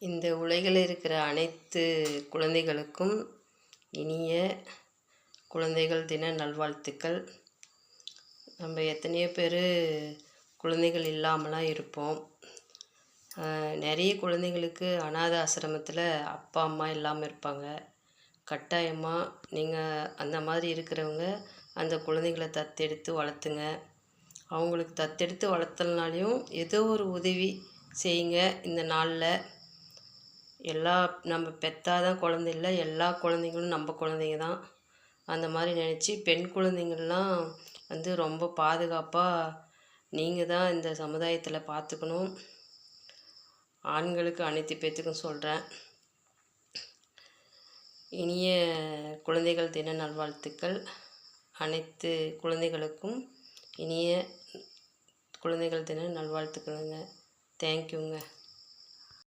இந்த உலகில் இருக்கிற அனைத்து குழந்தைகளுக்கும் இனிய குழந்தைகள் தின நல்வாழ்த்துக்கள். நம்ம எத்தனையோ பேர் குழந்தைகள் இல்லாமலாம் இருப்போம். நிறைய குழந்தைங்களுக்கு அனாதை ஆசிரமத்தில் அப்பா அம்மா இல்லாமல் இருப்பாங்க. கட்டாயமாக நீங்கள் அந்த மாதிரி இருக்கிறவங்க அந்த குழந்தைகளை தத்தெடுத்து வளர்த்துங்க. அவங்களுக்கு தத்தெடுத்து வளர்த்தலனாலையும் ஏதோ ஒரு உதவி செய்யுங்க. இந்த நாளில் நம்ம பெற்றாதான் குழந்தை இல்லை, எல்லா குழந்தைங்களும் நம்ம குழந்தைங்க தான். அந்த மாதிரி நினச்சி பெண் குழந்தைங்கள்லாம் ரொம்ப பாதுகாப்பாக நீங்கள் தான் இந்த சமுதாயத்தில் பார்த்துக்கணும். ஆண்களுக்கு அனைத்து பேத்துக்கும் சொல்கிறேன். இனிய குழந்தைகள் தின நல்வாழ்த்துக்கள். அனைத்து குழந்தைகளுக்கும் இனிய குழந்தைகள் தின நல்வாழ்த்துக்களுங்க. தேங்க்யூங்க.